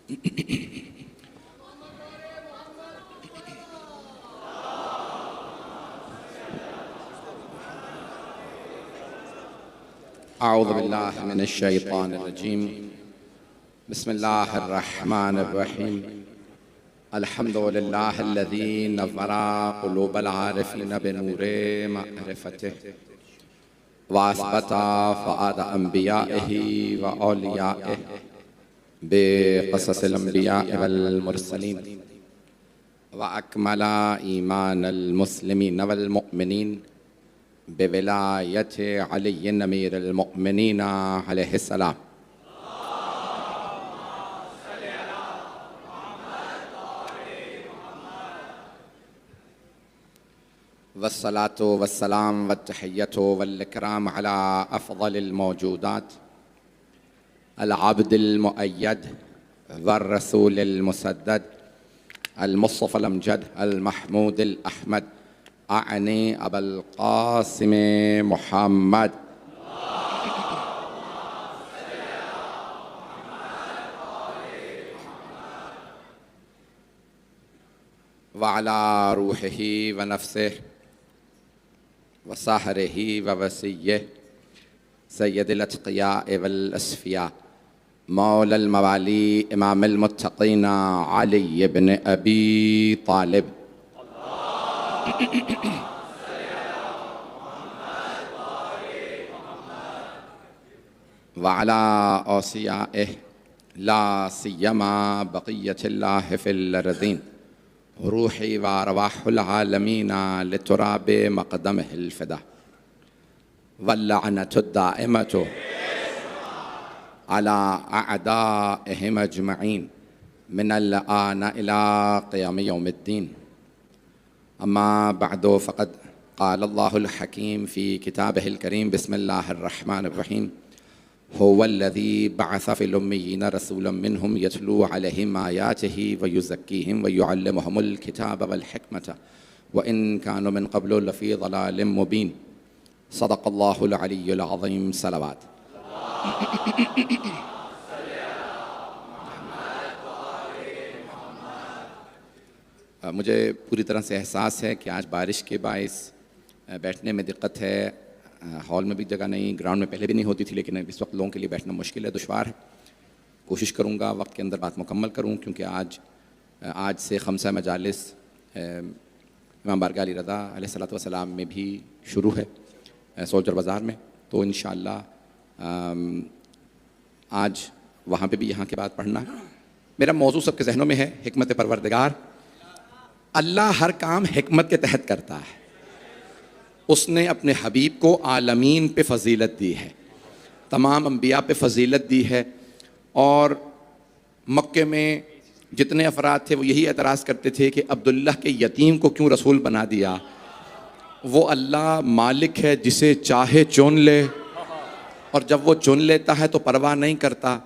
अऊज़ु बिल्लाहि मिनश्शैतानिर्रजीम। बिस्मिल्लाहिर्रहमानिर्रहीम। अल्हम्दुलिल्लाहिल्लज़ी नव्वरा क़ुलूबल आरिफ़ीन बिनूरे मअरिफ़तिही व असबता फ़ुआद अंबियाइही व औलियाइही बिक़ससिल अंबियाइ वल मुरसलीन व अकमला ईमानल मुस्लिमीन वल मुअमिनीन बिविलायत अली अमीरुल मुअमिनीन अलैहिस्सलाम। वस्सलातु वस्सलाम वत्तहिय्यतु वल इकराम अला अफ़ज़लिल मौजूदात अल अब्दिल मुअय्यद वर रसूलिल मुसद्दद अल मुस्तफ़ल अमजद अल महमूदिल अहमद आने अबुल क़ासिम मुहम्मद। व अला रूहिही व नफ्सिही व सहरिही व वसिय्यिही सय्यदिल अत्क़ियाए वल अस्फ़िया मौलल मवाली इमामुल मुत्तक़ीन अली इब्न अबी तालिब व अला औसियाइही ला सिय्यमा बक़िय्यतिल्लाहि फ़िल अर्ज़ीन रूही व अरवाहुल आलमीन लितुराबि मक़दमिहिल फ़िदा वल्लअनतुद दाइमतु अला अअदाइहिम अजमईन मिनल आन इला क़ियाम यौमिद्दीन। अम्मा बअदु फ़क़द क़ालल्लाहुल हकीम फ़ी किताबिहिल करीम बिस्मिल्लाहिर्रहमानिर्रहीम हुवल्लज़ी बअस फ़िल उम्मिय्यीन रसूलन मिनहुम यतलू अलैहिम आयातिही व युज़क्कीहिम व युअल्लिमुहुमुल किताब वल हिकमत व इन कानू मिन क़ब्लु लफ़ी ज़लालिम मुबीन। सदक़ल्लाहुल अलियुल अज़ीम। सलावत। मुझे पूरी तरह से एहसास है कि आज बारिश के बाइस बैठने में दिक्कत है। हॉल में भी जगह नहीं, ग्राउंड में पहले भी नहीं होती थी, लेकिन इस वक्त लोगों के लिए बैठना मुश्किल है, दुश्वार है। कोशिश करूँगा वक्त के अंदर बात मुकम्मल करूँ, क्योंकि आज से खमसा मजालिस इमाम बारगाह अली रज़ा अलैहिस्सलातु वस्सलाम में भी शुरू है सोल्जर बाज़ार में। तो इंशाअल्लाह आज वहाँ पे भी यहाँ के बाद पढ़ना है। मेरा मौजू सबके जहनों में है, हिकमत परवरदिगार। अल्लाह हर काम हिकमत के तहत करता है। उसने अपने हबीब को आलमीन पे फ़जीलत दी है, तमाम अंबिया पे फ़जीलत दी है। और मक्के में जितने अफराद थे वो यही एतराज़ करते थे कि अब्दुल्ला के यतीम को क्यों रसूल बना दिया। वो अल्लाह मालिक है, जिसे चाहे चुन ले, और जब वो चुन लेता है तो परवाह नहीं करता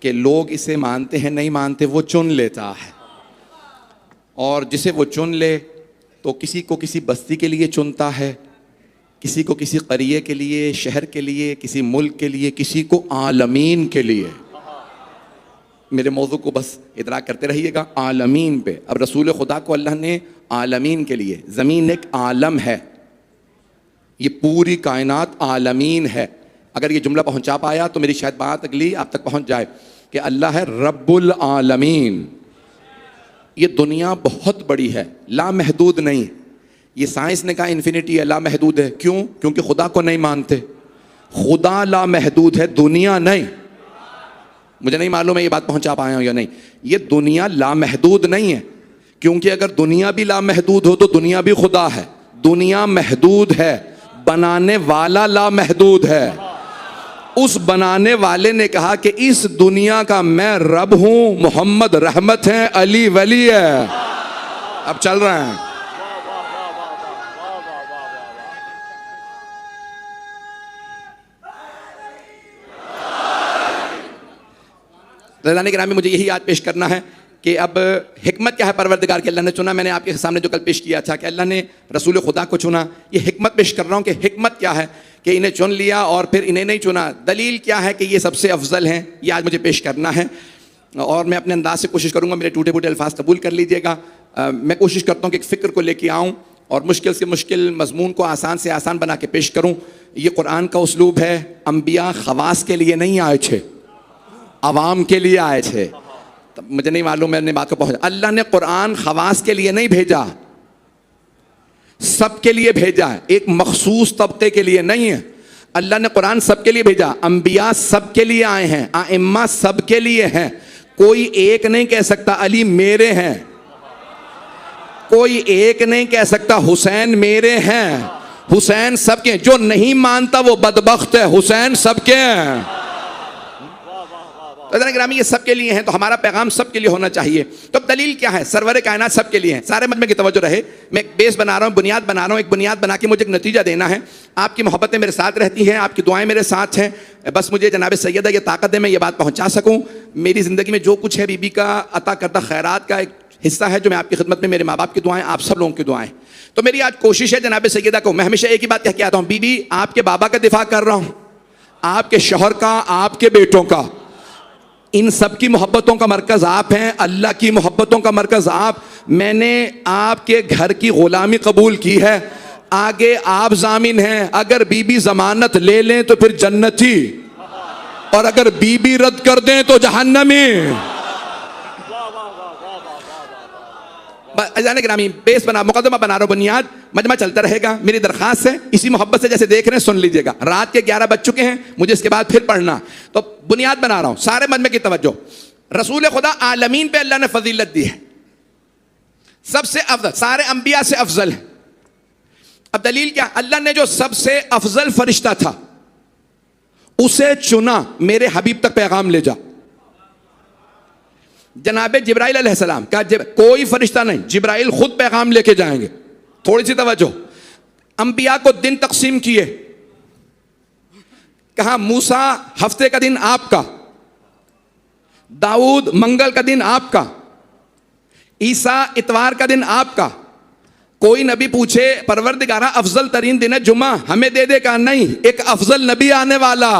कि लोग इसे मानते हैं नहीं मानते, वो चुन लेता है। और जिसे वो चुन ले तो किसी को किसी बस्ती के लिए चुनता है, किसी को किसी क़रिये के लिए, शहर के लिए, किसी मुल्क के लिए, किसी को आलमीन के लिए। मेरे मौजू को बस इदराक करते रहिएगा, आलमीन पे। अब रसूल खुदा को अल्लाह ने आलमीन के लिए, ज़मीन एक आलम है, ये पूरी कायनात आलमीन है। अगर ये जुमला पहुंचा पाया तो मेरी शायद बात अगली आप तक पहुंच जाए कि अल्लाह है रब्बुल आलमीन। ये दुनिया बहुत बड़ी है, लामहदूद नहीं। ये साइंस ने कहा इन्फिनिटी है, लामहदूद है। क्यों? क्योंकि खुदा को नहीं मानते। खुदा लामहदूद है, दुनिया नहीं। मुझे नहीं मालूम है ये बात पहुंचा पाया हूं या नहीं। ये दुनिया लामहदूद नहीं है, क्योंकि अगर दुनिया भी लामहदूद हो तो दुनिया भी खुदा है। दुनिया महदूद है, बनाने वाला लामहदूद है। उस बनाने वाले ने कहा कि इस दुनिया का मैं रब हूं, मोहम्मद रहमत है, अली वली है। अब चल रहे हैं। रज़ाने के नाम में मुझे यही याद पेश करना है कि अब हिकमत क्या है परवरदिगार की। अल्लाह ने चुना, मैंने आपके सामने जो कल पेश किया था कि अल्लाह ने रसूल खुदा को चुना। ये हिकमत पेश कर रहा हूँ कि हिकमत क्या है कि इन्हें चुन लिया और फिर इन्हें नहीं चुना। दलील क्या है कि ये सबसे अफजल हैं, ये आज मुझे पेश करना है। और मैं अपने अंदाज से कोशिश करूँगा, मेरे टूटे फूटे अल्फाज कबूल कर लीजिएगा। मैं कोशिश करता हूँ कि एक फ़िक्र को लेके आऊँ और मुश्किल से मुश्किल मजमून को आसान से आसान बना के पेश करूँ। ये कुरान का उसलूब है। अम्बिया खवास के लिए नहीं आए थे, अवाम के लिए आए थे। तो मुझे नहीं मालूम मैंने बात को पहुँचा। अल्लाह ने कुरान खवास के लिए नहीं भेजा, सबके लिए भेजा है, एक मखसूस तबके के लिए नहीं है। अल्लाह ने कुरान सबके लिए भेजा। अम्बिया सबके लिए आए हैं, आइम्मा सबके लिए हैं। कोई एक नहीं कह सकता अली मेरे हैं, कोई एक नहीं कह सकता हुसैन मेरे हैं। हुसैन सबके, जो नहीं मानता वो बदबख्त है, हुसैन सबके हैं। तो ग्रामी ये सबके लिए हैं, तो हमारा पैगाम सबके लिए होना चाहिए। तो दलील क्या है? सरवर कायनात सबके लिए हैं। सारे मजमे की तवज्जो रहे, मैं एक बेस बना रहा हूँ, बुनियाद बना रहा हूँ। एक बुनियाद बना के मुझे एक नतीजा देना है। आपकी मोहब्बतें मेरे साथ रहती हैं, आपकी दुआएं मेरे साथ हैं। बस मुझे जनाब सैयदा ये ताकत दे मैं ये बात पहुँचा सकूँ। मेरी ज़िंदगी में जो कुछ है बीबी का अता करदा खैरात का एक हिस्सा है जो मैं आपकी खिदमत में, मेरे माँ बाप की दुआएं, आप सब लोगों की दुआएं। तो मेरी आज कोशिश है जनाब सैयदा को, मैं हमेशा एक ही बात कह के आता हूँ, बीबी आपके बाबा का दिफा कर रहा हूँ, आपके शौहर का, आपके बेटों का, इन सब की मोहब्बतों का मरकज़ आप हैं, अल्लाह की मोहब्बतों का मरकज़ आप। मैंने आपके घर की ग़ुलामी कबूल की है, आगे आप जामिन हैं। अगर बीबी ज़मानत ले लें तो फिर जन्नती, और अगर बीबी रद्द कर दें तो जहन्नमी। अजान ग्रामी बेस बना, मुकदमा बना रहा हूं, बुनियाद, मजमा चलता रहेगा। मेरी दरखास्त है इसी मोहब्बत से जैसे देख रहे हैं सुन लीजिएगा। रात के 11 बज चुके हैं, मुझे इसके बाद फिर पढ़ना, तो बुनियाद बना रहा हूं। सारे मजमे की तवज्जो। रसूल खुदा आलमीन पे अल्लाह ने फजीलत दी है, सबसे अफजल, सारे अंबिया से अफजल है। अब दलील क्या? अल्लाह ने जो सबसे अफजल फरिश्ता था उसे चुना, मेरे हबीब तक पैगाम ले जा। जनाबे जिब्राइल अलैहिस्सलाम का कोई फरिश्ता नहीं, जिब्राइल खुद पैगाम लेके जाएंगे। थोड़ी सी तवज्जो। अंबिया को दिन तकसीम किए, कहा मूसा हफ्ते का दिन आपका, दाऊद मंगल का दिन आपका, ईसा इतवार का दिन आपका। कोई नबी पूछे परवरदिगारा अफजल तरीन दिन है जुमा, हमें दे दे, कहा नहीं, एक अफजल नबी आने वाला।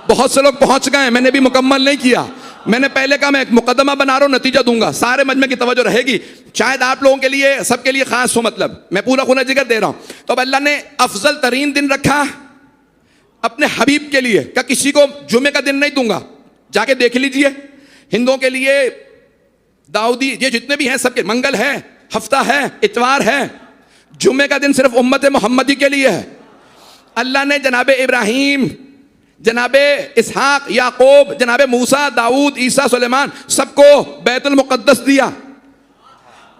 बहुत से लोग पहुंच गए, मैंने भी मुकम्मल नहीं किया। मैंने पहले कहा मैं एक मुकदमा बना रहा हूं, नतीजा दूंगा। सारे मजमे की तवज्जो रहेगी, शायद आप लोगों के लिए, सबके लिए खास हो, मतलब मैं पूरा खूना जिगर दे रहा हूं। तो अब अल्लाह ने अफजल तरीन दिन रखा अपने हबीब के लिए, क्या किसी को जुमे का दिन नहीं दूंगा, जाके देख लीजिए। हिंदुओं के लिए दाऊदी, ये जितने भी हैं सबके, मंगल है, हफ्ता है, इतवार है, जुमे का दिन सिर्फ उम्मत मोहम्मदी के लिए है। अल्लाह ने जनाबे इब्राहीम, जनाबे इसहाक, याकूब, जनाबे मूसा, दाऊद, ईसा, सुलेमान, सबको बैतुल मुक़द्दस दिया।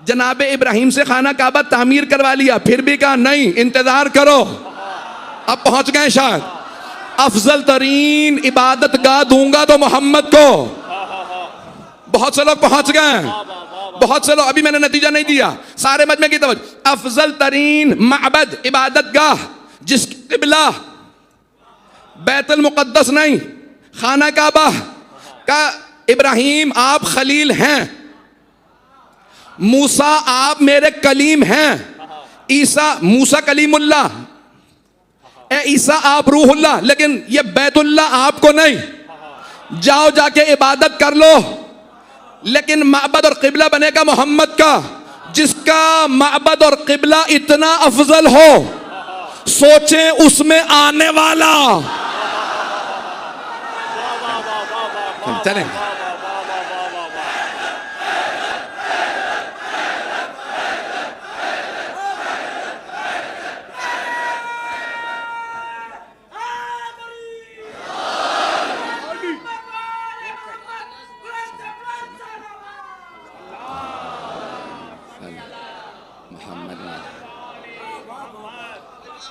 जनाबे इब्राहीम से खाना काबा तामीर करवा लिया, फिर भी कहा नहीं, इंतजार करो, अब पहुंच गए शायद। अफजल तरीन इबादत गाह दूंगा तो मोहम्मद को। बहुत से लोग पहुंच गए, बहुत से लोग, अभी मैंने नतीजा नहीं दिया। सारे मजमे की तवज्जो। अफजल तरीन माबद, इबादत गाह, जिसकी क़िबला बैतुल मुक़द्दस नहीं, खाना काबा का। इब्राहीम आप खलील हैं, मूसा आप मेरे कलीम हैं, ईसा, मूसा कलीमुल्लाह, ईसा आप रूहुल्लाह, लेकिन ये बैतुल्लाह आपको नहीं। जाओ जाके इबादत कर लो, लेकिन माबद और क़िबला बनेगा मोहम्मद का। जिसका माबद और क़िबला इतना अफजल हो, सोचें उसमें आने वाला। चलें,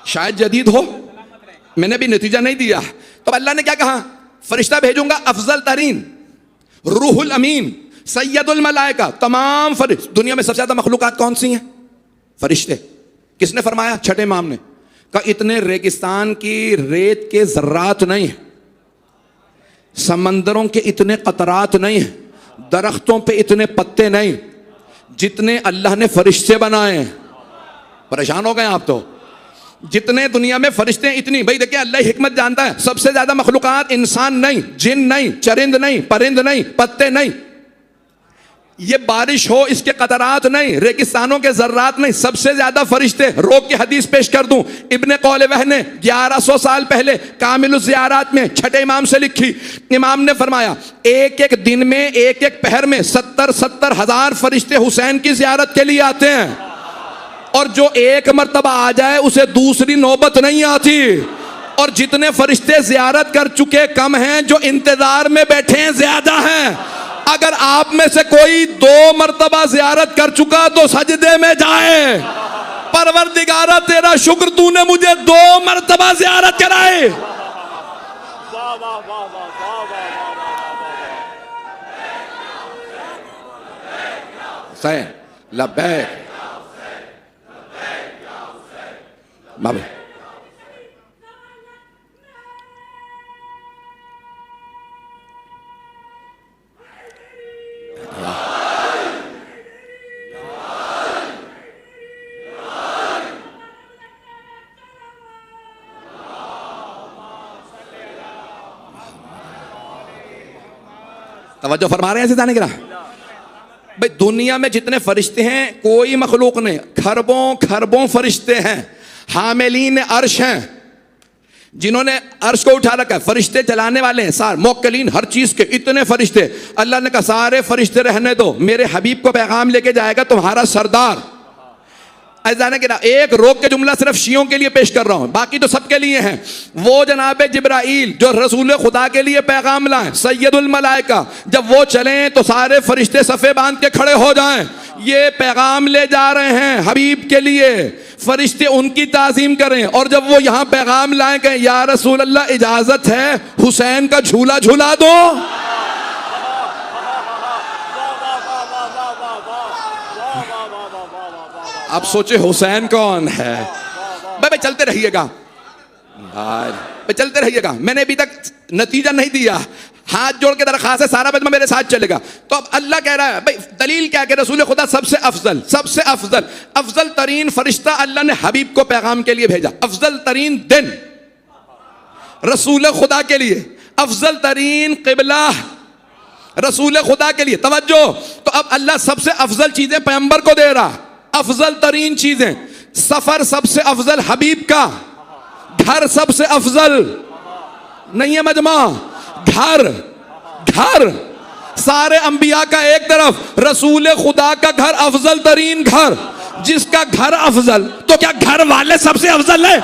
शायद जदीद हो, मैंने भी नतीजा नहीं दिया। तो अल्लाह ने क्या कहा? फरिश्ता भेजूंगा अफजल तरीन, रूहुल अमीन, सैयदुल मलाइका। तमाम फरिश्ते, दुनिया में सबसे ज्यादा मखलूकात कौन सी हैं? फरिश्ते। किसने फरमाया? छठे इमाम ने कहा इतने रेगिस्तान की रेत के जर्रात नहीं है, समंदरों के इतने कतरात नहीं है, दरख्तों पे इतने पत्ते नहीं, जितने अल्लाह ने फरिश्ते बनाए हैं। परेशान हो गए आप तो। जितने दुनिया में फरिश्ते हैं इतनी, भाई देखिए अल्लाह हिकमत जानता है। सबसे ज्यादा मखलूकात इंसान नहीं, जिन नहीं, चरिंद नहीं, परिंद नहीं, पत्ते नहीं, ये बारिश हो इसके कतरात नहीं, रेगिस्तानों के जर्रात नहीं, सबसे ज्यादा फरिश्ते। रोक की हदीस पेश कर दूं, इब्ने कौलवह ने 1100 साल पहले कामिलुज़ ज़ियारात में छठे इमाम से लिखी। इमाम ने फरमाया एक एक दिन में, एक एक पहर में 70-70 हजार फरिश्ते हुसैन की ज़ियारत के लिए आते हैं, और जो एक मर्तबा आ जाए उसे दूसरी नौबत नहीं आती। और जितने फरिश्ते ज़ियारत कर चुके कम हैं, जो इंतजार में बैठे हैं ज्यादा हैं। अगर आप में से कोई 2 मर्तबा ज़ियारत कर चुका तो सजदे में जाए, परवरदिगारा तेरा शुक्र तूने मुझे 2 मर्तबा ज़ियारत कराए। लब्बैक बाबा। तवज्जो फरमा रहे हैं जाने गिरा भाई। दुनिया में जितने फरिश्ते हैं कोई मखलूक नहीं, खरबों खरबों फरिश्ते हैं। हामिलीन अर्श हैं, जिन्होंने अर्श को उठा रखा है, फरिश्ते चलाने वाले हैं, सार मोक्कलीन हर चीज के, इतने फरिश्ते। अल्लाह ने कहा सारे फरिश्ते रहने दो, मेरे हबीब को पैगाम लेके जाएगा तुम्हारा सरदार। ऐसा कि ना एक रोक के जुमला सिर्फ शियों के लिए पेश कर रहा हूं, बाकी तो सबके लिए हैं। वो जनाबे जिब्राइल जो रसूल खुदा के लिए पैगाम लाए, सैयदुल मलाइका, जब वो चलें तो सारे फरिश्ते सफ़े बांध के खड़े हो जाएं। ये पैगाम ले जा रहे हैं हबीब के लिए, फरिश्ते उनकी ताज़ीम करें। और जब वो यहाँ पैगाम लाए कहें या रसूल अल्लाह इजाज़त है हुसैन का झूला झूला दो। आप सोचे हुसैन कौन है? भाई चलते रहिएगा, भाई चलते रहिएगा। मैंने अभी तक नतीजा नहीं दिया, हाथ जोड़ के दरखास्त है सारा बजमा मेरे साथ चलेगा। तो अब अल्लाह कह रहा है भाई दलील क्या कि रसूल खुदा सबसे अफजल, सबसे अफजल, अफजल तरीन फरिश्ता अल्लाह ने हबीब को पैगाम के लिए भेजा। अफजल तरीन दिन रसूल खुदा के लिए, अफजल तरीन क़िबला रसूल खुदा के लिए। तवज्जो, तो अब अल्लाह सबसे अफजल चीजें पैगंबर को दे रहा, अफजल तरीन चीजें। सफर सबसे अफजल हबीब का, घर सबसे अफजल नहीं है मजमा, घर घर सारे अंबिया का एक तरफ, रसूल खुदा का घर अफजल तरीन घर। जिसका घर अफजल तो क्या घर वाले सबसे अफजल है?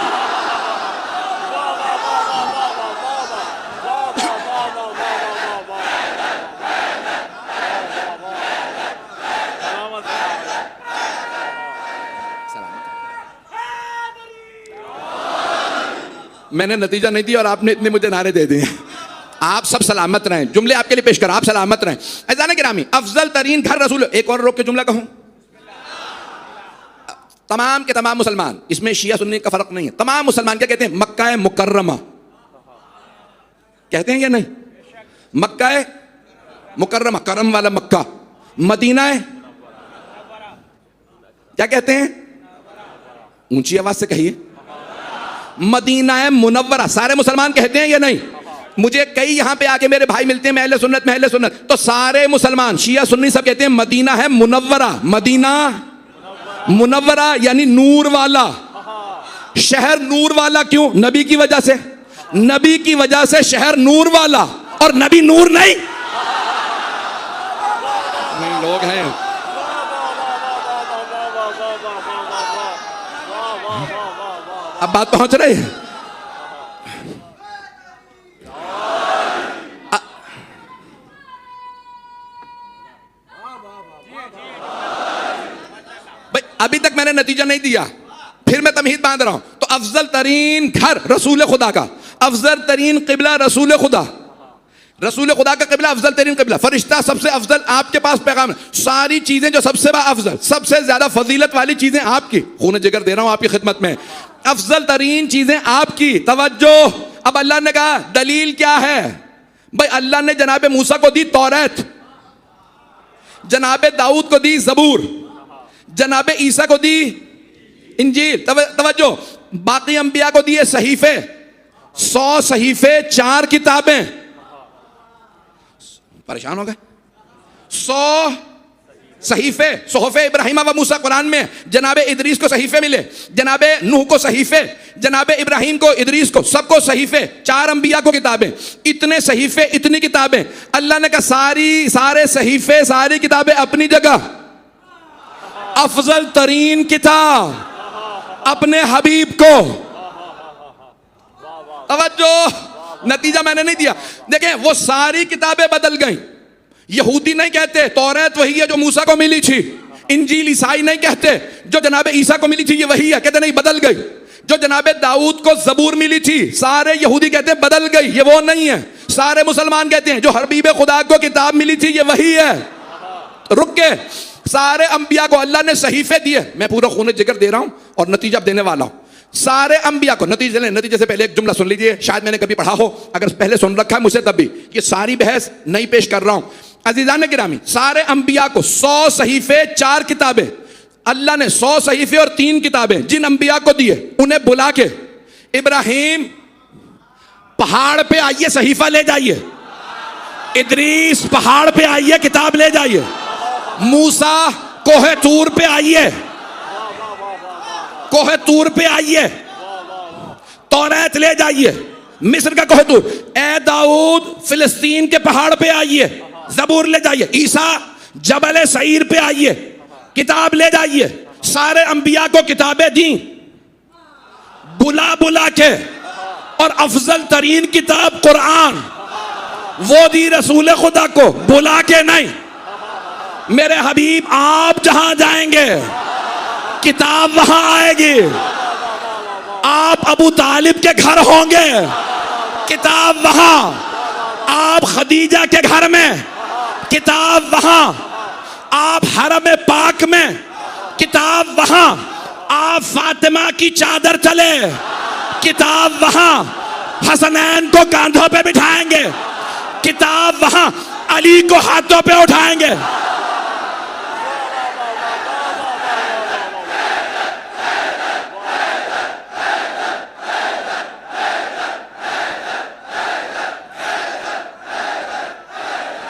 मैंने नतीजा नहीं दिया और आपने इतने मुझे नारे दे दिए। आप सब सलामत रहें, जुमले आपके लिए पेश कर, आप सलामत रहें। ऐसा गिरामी अफजल तरीन घर रसूल। एक और रोक के जुमला कहूं, तमाम के तमाम मुसलमान, इसमें शिया सुन्नी का फर्क नहीं है, तमाम मुसलमान क्या कहते हैं? मक्का मुकर्रमा कहते हैं या नहीं? मक्का मुकर्रमा, करम वाला मक्का। मदीना है क्या कहते हैं? ऊंची आवाज से कहिए, मदीना है मुनव्वरा। सारे मुसलमान कहते हैं या नहीं? मुझे कई यहाँ पे आके मेरे भाई मिलते हैं, मैं अहले सुन्नत में, अहले सुन्नत, तो सारे मुसलमान शिया सुन्नी सब कहते हैं मदीना है मुनव्वरा। मदीना मुनव्वरा यानी नूर वाला शहर। नूर वाला क्यों? नबी की वजह से, नबी की वजह से शहर नूर वाला। और नबी नूर नहीं लोग हैं। अब बात पहुंच रही है। भाई अभी तक मैंने नतीजा नहीं दिया, फिर मैं तमहीद बांध रहा हूं। तो अफजल तरीन घर रसूल खुदा का, अफजल तरीन क़िबला रसूल खुदा, रसूल खुदा का क़िबला अफजल तरीन क़िबला। फरिश्ता सबसे अफजल, आपके पास पैगाम। सारी चीजें जो सबसे अफजल, सबसे ज्यादा फजीलत वाली चीजें आपकी, खून जिगर दे रहा हूं आपकी खिदमत में, अफजल तरीन चीजें आपकी। तवज्जो, अब अल्लाह ने कहा दलील क्या है? भाई अल्लाह ने जनाबे मूसा को दी तौरात, जनाबे दाऊद को दी ज़बूर, जनाबे ईसा को दी इंजील। तवज्जो, बाकी अंबिया को दिए सहीफे, 100 सहीफे 4 किताबें। परेशान हो गए? 100 सहीफे, सोहफे इब्राहिम व मूसा कुरान में। जनाबे इदरीस को सहीफे मिले, जनाबे नूह को सहीफे, जनाबे इब्राहिम को, इदरीस को, सबको सहीफे, 4 अंबिया को किताबें। इतने सहीफे, इतनी किताबें। अल्लाह ने कहा सारे सहीफे, सारी किताबें अपनी जगह, अफजल तरीन किताब अपने हबीब को। तवज्जो, नतीजा मैंने नहीं दिया। देखें, वो सारी किताबें बदल गई। यहूदी नहीं कहते तौरात वही है जो मूसा को मिली थी, इंजील ईसाई नहीं कहते जो जनाबे ईसा को मिली थी ये वही है, कहते नहीं बदल गई। जो जनाबे दाऊद को जबूर मिली थी, सारे यहूदी कहते बदल गई, ये वो नहीं है। सारे मुसलमान कहते हैं जो हबीब खुदा को किताब मिली थी ये वही है। रुक के सारे अंबिया को अल्लाह ने सहीफे दिए। मैं पूरा खून जिक्र दे रहा हूं और नतीजा देने वाला हूं। सारे अंबिया को नतीजे से पहले एक जुमला सुन लीजिए, शायद मैंने कभी पढ़ा हो, अगर पहले सुन रखा है मुझसे तब भी। ये सारी बहस नहीं पेश कर रहा हूं। अजीजान गिरामी, सारे अंबिया को 100 सहीफे 4 किताबें। अल्लाह ने 100 सहीफे और 3 किताबें जिन अंबिया को दिए, उन्हें बुला के, इब्राहिम पहाड़ पे आइए सहीफा ले जाइए, इदरीस पहाड़ पे आइए किताब ले जाइए, मूसा कोहे तूर पे आइए, कोहे तूर पे आइए तौरात ले जाइए, मिस्र का कोहे तूर। ए दाऊद फिलिस्तीन के पहाड़ पे आइए जबूर ले जाइए, ईसा जबल सईर पे आइए किताब ले जाइए। सारे अंबिया को किताबें दी बुला बुला के, और अफजल तरीन किताब कुरान वो दी रसूल खुदा को बुला के नहीं। मेरे हबीब आप जहां जाएंगे किताब वहां आएगी। आप अबू तालिब के घर होंगे किताब वहां, आप खदीजा के घर में किताब वहां, आप हरम पाक में किताब वहां, आप फातिमा की चादर तले किताब वहां, हसनैन को कांधों पे बिठाएंगे किताब वहां, अली को हाथों पे उठाएंगे।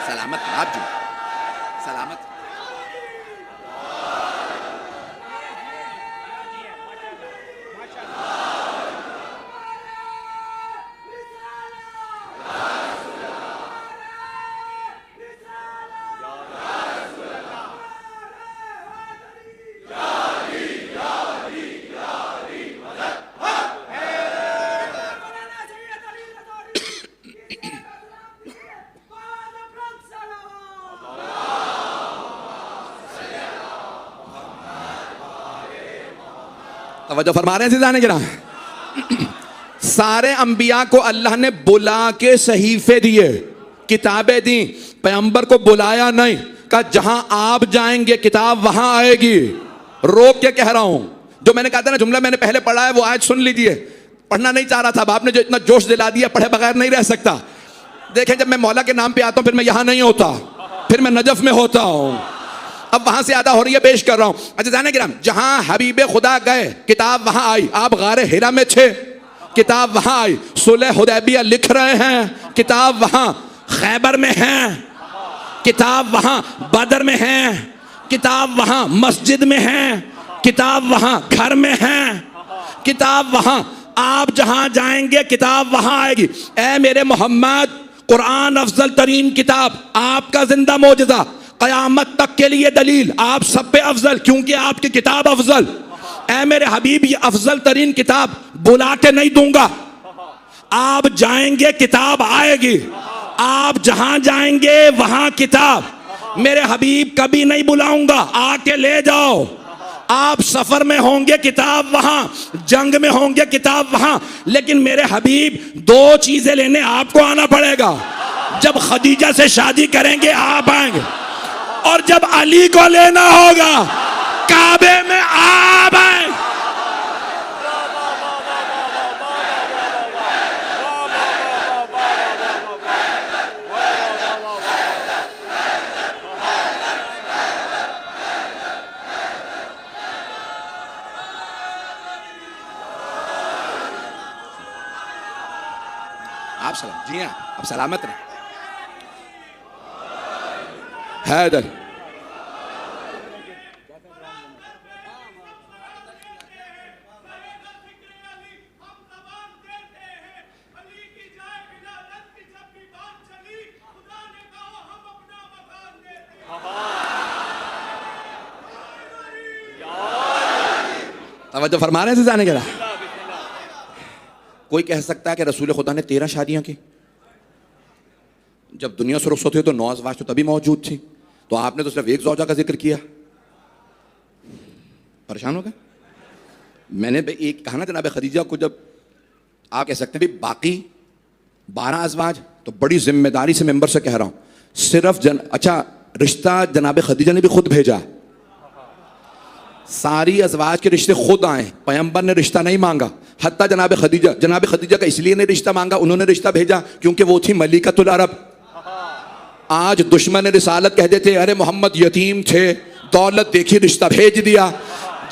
सलामत आप जी, सलामत। तवज्जो फरमा रहे हैं सीधाने गिरा। सारे अंबिया को अल्लाह ने बुला के सहीफे दिए, किताबें दी। पैगंबर को बुलाया नहीं, कहा जहां आप जाएंगे किताब वहां आएगी। रोक के कह रहा हूं, जो मैंने कहा था ना जुमला मैंने पहले पढ़ा है वो आज सुन लीजिए। पढ़ना नहीं चाह रहा था, आपने जो इतना जोश दिला दिया, पढ़े बगैर नहीं रह सकता। देखें, जब मैं मौला के नाम पे आता हूं फिर मैं यहां नहीं होता, फिर मैं नजफ में होता हूं। अब वहां से आधा हो रही है, पेश कर रहा हूं। अच्छा जाने गिराम, जहां हबीबे खुदा गए किताब वहां आई। आप गारे हिरा में थे, किताब वहां आई। सुलह हुदैबिया लिख रहे हैं, किताब वहां। खैबर में है, किताब वहां। बदर में है, किताब वहां। मस्जिद में है, किताब वहां। घर में है, किताब वहां। आप जहां जाएंगे किताब वहां आएगी। ए मेरे मोहम्मद, कुरान अफजल तरीन किताब, आपका जिंदा मौजज़ा, क़यामत तक के लिए दलील, आप सब पे अफजल, क्योंकि आपकी किताब अफजल। ऐ मेरे हबीब, ये अफजल तरीन किताब बुला के नहीं दूंगा। आप जाएंगे किताब आएगी, आप जहां जाएंगे वहां किताब। मेरे हबीब कभी नहीं बुलाऊंगा, आके ले जाओ। आप सफर में होंगे किताब वहां, जंग में होंगे किताब वहां। लेकिन मेरे हबीब 2 चीजें लेने आपको आना पड़ेगा। जब खदीजा से शादी करेंगे आप आएंगे, और जब अली को लेना होगा काबे में आप आए। सलाम। जी हाँ, अब सलामत रहे। हैदर तवज्जो फरमा रहे हैं जाने के लिए। कोई कह सकता है कि रसूल खुदा ने 13 शादियां की। जब दुनिया से रुखसत हुई तो 9 अज़वाज तो तभी मौजूद थी, तो आपने तो सिर्फ एक ज़ौजा का जिक्र किया। परेशान हो गए। मैंने एक कहा ना जनाब खदीजा को, जब आप कह सकते हैं बाकी 12 अज़वाज, तो बड़ी जिम्मेदारी से मेंबर से कह रहा हूं, सिर्फ अच्छा रिश्ता जनाब खदीजा ने भी खुद भेजा। सारी अज़वाज के रिश्ते खुद आए, पैगंबर ने रिश्ता नहीं मांगा। हत्ता जनाब खदीजा का इसलिए नहीं रिश्ता मांगा, उन्होंने रिश्ता भेजा क्योंकि वो थी मलिकतुल अरब। आज दुश्मन रिसालत कह देते अरे मोहम्मद यतीम थे, दौलत देखी रिश्ता भेज दिया।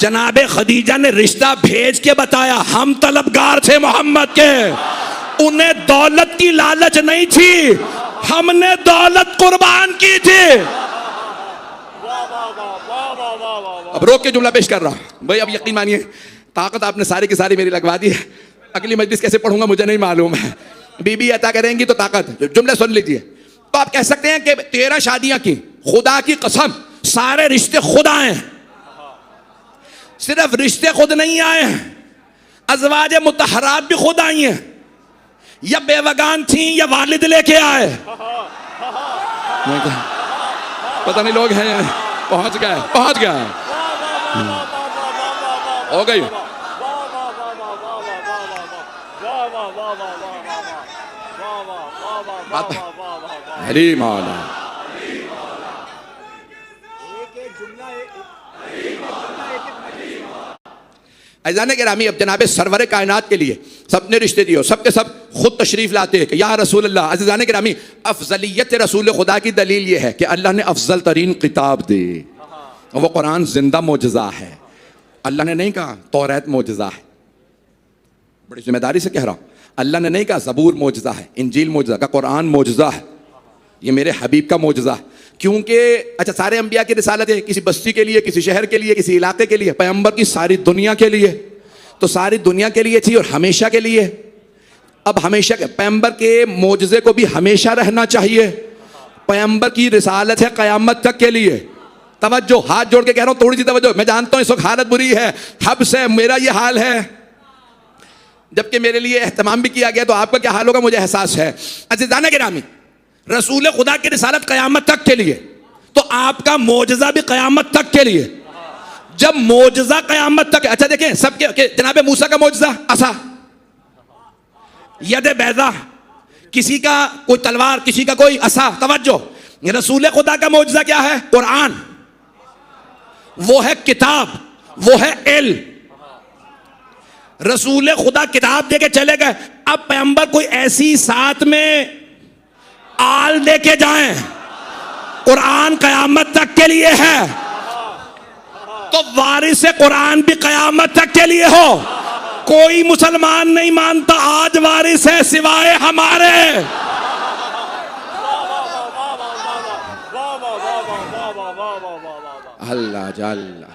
जनाब खदीजा ने रिश्ता भेज के बताया हम तलबगार थे मोहम्मद के, उन्हें दौलत की लालच नहीं थी, हमने दौलत कुर्बान की थी। अब रोक के जुमला पेश कर रहा हूं भाई, अब यकीन मानिए ताकत आपने सारी की सारी मेरी लगवा दी है। अगली मजलिस कैसे पढ़ूंगा मुझे नहीं मालूम है, बीबी अता करेंगी तो ताकत। जुमले सुन लीजिए। तो आप कह सकते हैं कि 13 शादियां की, खुदा की कसम सारे रिश्ते खुद आए हैं। सिर्फ रिश्ते खुद नहीं आए हैं, अज़वाज मुतहरात भी खुद आई हैं, या बेवगान थी या वालिद लेके आए। पता नहीं लोग हैं, पहुंच गए हो गई। हरी मौला। अज़ान गिरामी, अब जनाब सरवर कायनात के लिए सबने रिश्ते दिए, सबके सब खुद तशरीफ लाते हैं कि या रसूल अल्लाह। अज़ान गिरामी, अफजलियत रसूल खुदा की दलील ये है कि अल्लाह ने अफजल तरीन किताब दी, वो कुरान जिंदा मोजज़ा है। अल्लाह ने नहीं कहा तौरात मोजज़ा है, बड़ी जिम्मेदारी से कह रहा हूँ। अल्लाह ने नहीं कहा ज़बूर मोजज़ा है, इंजील मोजज़ा का, कुरान मोजज़ा है, ये मेरे हबीब का मोजज़ा है। क्योंकि अच्छा सारे अंबिया की रिसालत है, किसी बस्ती के लिए, किसी शहर के लिए, किसी इलाके के लिए, पैगंबर की सारी दुनिया के लिए, तो सारी दुनिया के लिए थी और हमेशा के लिए। अब हमेशा के पैगंबर के मोजज़े को भी हमेशा रहना चाहिए। पैगंबर की रिसालत है क़यामत तक के लिए। तवज्जो, हाथ जोड़ के कह रहा हूँ, थोड़ी सी तवज्जो। मैं जानता हूँ इस वक्त हालत बुरी है, हब से मेरा ये हाल है, जबकि मेरे लिए एहतमाम भी किया गया, तो आपका क्या हाल होगा मुझे एहसास है। अज़ीज़ान गिरामी, रसूल खुदा की रिसालत क़यामत तक के लिए, तो आपका मोजज़ा भी क़यामत तक के लिए। जब मोजज़ा क़यामत तक, अच्छा देखें सबके, जनाब मूसा का मोजज़ा असा, यद बैज़ा, किसी का कोई तलवार, किसी का कोई असा। तवज्जो, रसूल खुदा का मोजज़ा क्या है? कुरान, वो है किताब, वो है इल्म। रसूल खुदा किताब दे के चले गए, अब पैगंबर कोई ऐसी साथ में आल दे के जाएं, कुरान कयामत तक के लिए है, तो वारिस कुरान भी कयामत तक के लिए हो। कोई मुसलमान नहीं मानता आज वारिस है सिवाय हमारे। अल्लाह जल्ला।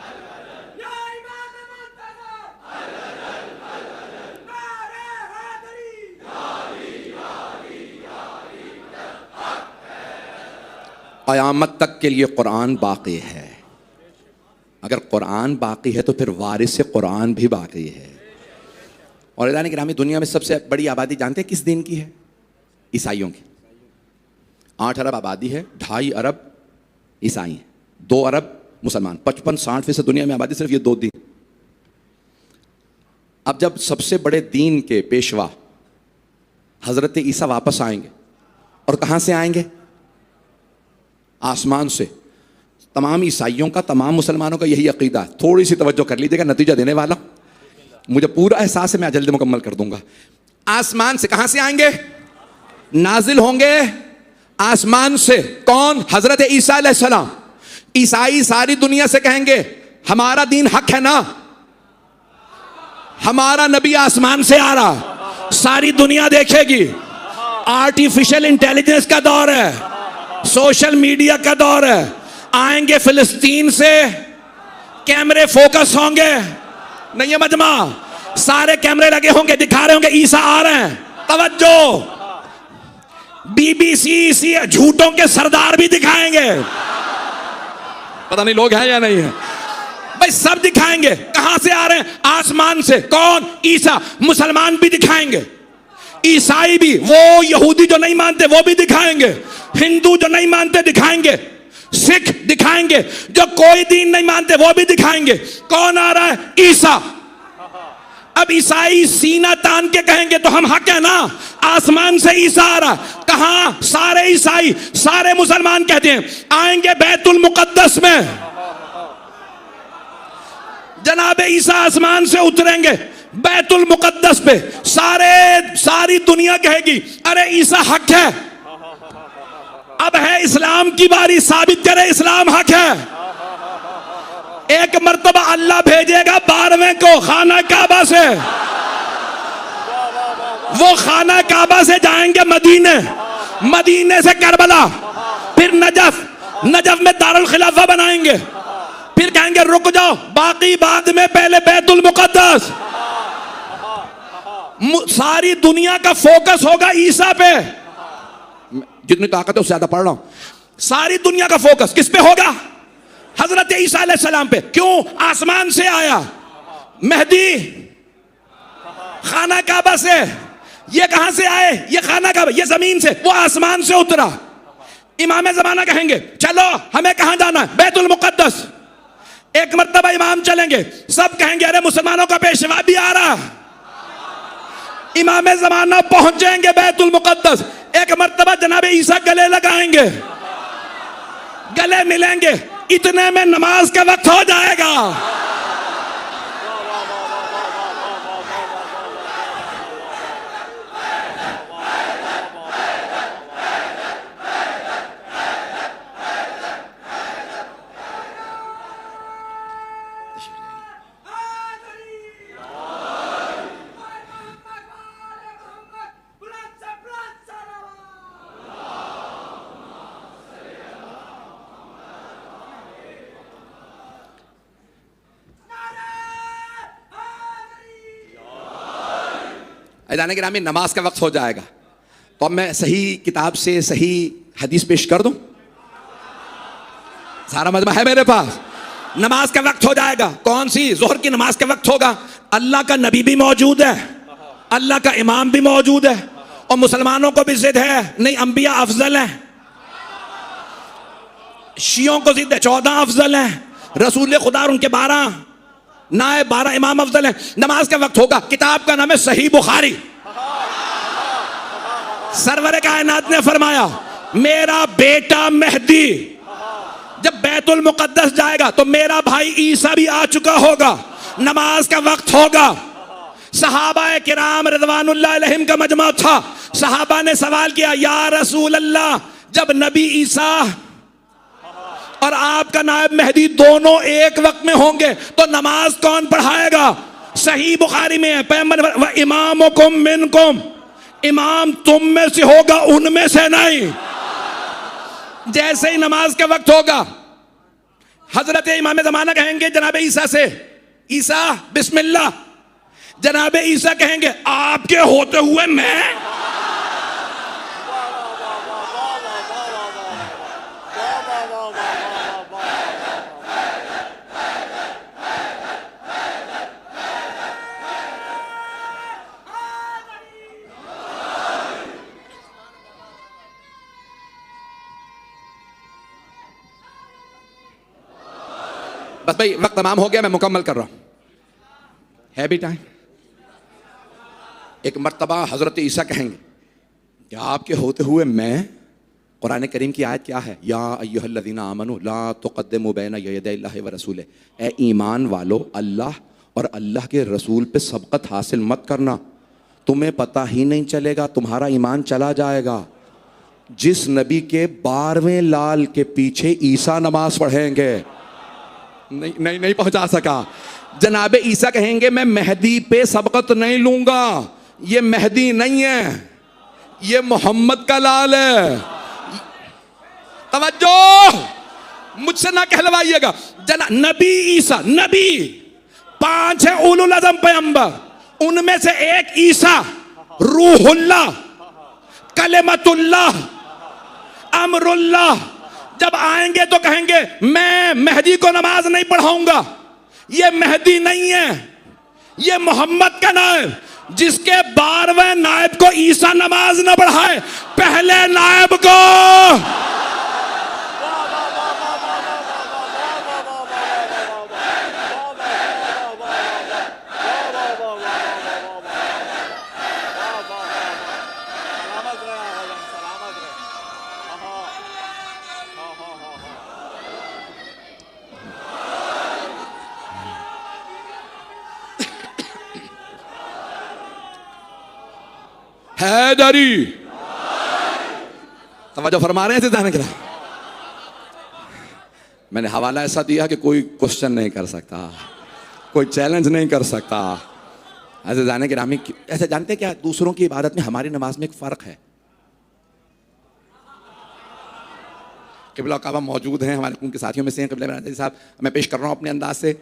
क़यामत तक के लिए कुरान बाकी है। अगर कुरान बाकी है तो फिर वारिस कुरान भी बाकी है। और अज़ीज़ान गिरामी, दुनिया में सबसे बड़ी आबादी जानते हैं किस दिन की है? ईसाइयों की। 8 अरब आबादी है, 2.5 अरब ईसाई हैं, 2 अरब मुसलमान। 55-60% दुनिया में आबादी सिर्फ ये 2 दिन। अब जब सबसे बड़े दीन के पेशवा हज़रत ईसा वापस आएंगे, और कहाँ से आएंगे? आसमान से। तमाम ईसाइयों का, तमाम मुसलमानों का यही अकीदा है। थोड़ी सी तवज्जो कर लीजिएगा, नतीजा देने वाला, मुझे पूरा एहसास है, मैं जल्दी मुकम्मल कर दूंगा। आसमान से कहां से आएंगे? नाजिल होंगे आसमान से। कौन? हजरत ईसा अलैहिस्सलाम। ईसाई सारी दुनिया से कहेंगे हमारा दीन हक है ना, हमारा नबी आसमान से आ रहा, सारी दुनिया देखेगी। आर्टिफिशियल इंटेलिजेंस का दौर है, सोशल मीडिया का दौर है। आएंगे फिलिस्तीन से, कैमरे फोकस होंगे, नहीं है मजमा, सारे कैमरे लगे होंगे, दिखा रहे होंगे ईसा आ रहे हैं। तवज्जो, बीबीसी झूठों के सरदार भी दिखाएंगे, पता नहीं लोग हैं या नहीं है भाई, सब दिखाएंगे। कहां से आ रहे हैं? आसमान से। कौन? ईसा। मुसलमान भी दिखाएंगे, ईसाई भी, वो यहूदी जो नहीं मानते वो भी दिखाएंगे, हिंदू जो नहीं मानते दिखाएंगे, सिख दिखाएंगे, जो कोई दीन नहीं मानते वो भी दिखाएंगे। कौन आ रहा है? ईसा। अब ईसाई सीना तान के कहेंगे तो हम हक है ना, आसमान से ईसा आ रहा। कहां? सारे ईसाई, सारे मुसलमान कहते हैं आएंगे बैतुल मुकद्दस में, जनाबे ईसा आसमान से उतरेंगे बैतुल मुकद्दस पे। सारी दुनिया कहेगी अरे ईसा हक है। अब है इस्लाम की बारी, साबित करे इस्लाम हक है। एक मर्तबा अल्लाह भेजेगा 12वें को खाना काबा से, वो खाना काबा से जाएंगे मदीने, मदीने से करबला, फिर नजफ, नजफ में दारुल खिलाफा बनाएंगे, फिर कहेंगे रुक जाओ बाकी बाद में, पहले बैतुल मुकद्दस। सारी दुनिया का फोकस होगा ईसा पे, जितनी ताकत है उससे ज्यादा पढ़ रहा हूं। सारी दुनिया का फोकस किस पे होगा? हजरत ईसा अलैहिस्सलाम पे। क्यों? आसमान से आया मेहदी, खाना काबा से। ये कहां से आए? ये खाना काबा, ये जमीन से, वो आसमान से उतरा। इमाम जमाना कहेंगे चलो हमें कहां जाना है? बैतुल मुकद्दस। एक मर्तबा इमाम चलेंगे, सब कहेंगे अरे मुसलमानों का पेशवा भी आ रहा। इमाम जमाना पहुंचेंगे बैतुल मुकद्दस, एक मर्तबा जनाबे ईसा गले लगाएंगे, गले मिलेंगे, इतने में नमाज का वक्त हो जाएगा। अज़ान गिरामी, नमाज का वक्त हो जाएगा, तो अब मैं सही किताब से सही हदीस पेश कर दूं? सारा मजमा है मेरे पास। नमाज का वक्त हो जाएगा। कौन सी? जोहर की नमाज का वक्त होगा। अल्लाह का नबी भी मौजूद है, अल्लाह का इमाम भी मौजूद है, और मुसलमानों को भी जिद है नहीं अंबिया अफजल है, शियों को जिद है 14 अफजल है, रसूल खुदा उनके 12 नाए 12 इमाम अफजल है। नमाज का वक्त होगा। किताब का नाम है सही बुखारी। सरवर कायनात ने फरमाया मेरा बेटा मेहदी जब बैतुल मुकद्दस जाएगा तो मेरा भाई ईसा भी आ चुका होगा, नमाज का वक्त होगा। सहाबा किराम रिज़वानुल्लाह अलैहिम का मजमा था। सहाबा ने सवाल किया या रसूल अल्लाह, जब नबी ईसा और आपका नायब मेहदी दोनों एक वक्त में होंगे तो नमाज कौन पढ़ाएगा? सही बुखारी में है, पैगंबर इमामुकुम मिनकुम, इमाम तुम में से होगा उनमें से नहीं। जैसे ही नमाज का वक्त होगा हजरत इमाम ज़माना कहेंगे जनाब ईसा से, ईसा बिस्मिल्लाह। जनाब ईसा कहेंगे आपके होते हुए मैं। बस भाई वक्त तमाम हो गया, मैं मुकम्मल कर रहा हूं, है भी टाइम। एक मर्तबा हजरत ईसा कहेंगे कि आपके होते हुए मैं। कुरान करीम की आयत क्या है? या अय्युहल्लज़ीना आमनू ला तुक़द्दिमू बैना यदैल्लाहि व रसूलिही, ए ईमान वालो अल्लाह और अल्लाह के रसूल पे सबकत हासिल मत करना, तुम्हें पता ही नहीं चलेगा, तुम्हारा ईमान चला जाएगा। जिस नबी के 12वें लाल के पीछे ईसा नमाज पढ़ेंगे, नहीं पहुंचा सका। जनाबे ईसा कहेंगे मैं मेहदी पे सबकत नहीं लूंगा, ये मेहदी नहीं है, ये मोहम्मद का लाल है। तवज्जो, मुझसे ना कहलवाइएगा। जना नबी ईसा, नबी 5 है उलुल अज़म पैगंबर, उनमें से एक ईसा रूहुल्लाह, कलिमतुल्लाह, अमरुल्लाह। जब आएंगे तो कहेंगे मैं मेहदी को नमाज नहीं पढ़ाऊंगा। ये मेहदी नहीं है, ये मोहम्मद का नायब, जिसके 12वें नायब को ईसा नमाज न पढ़ाए, पहले नायब को हैदरी। तवज्जो फरमा रहे हैं जाने के लिए। मैंने हवाला ऐसा दिया कि कोई क्वेश्चन नहीं कर सकता, कोई चैलेंज नहीं कर सकता। ऐसे जाने के रामी ऐसे जानते क्या, दूसरों की इबादत में हमारी नमाज में एक फर्क है। क़िबला काबा मौजूद हैं, हमारे उनके साथियों में से हैं क़िबला बरादरी साहब, मैं पेश कर रहा हूँ अपने अंदाज से।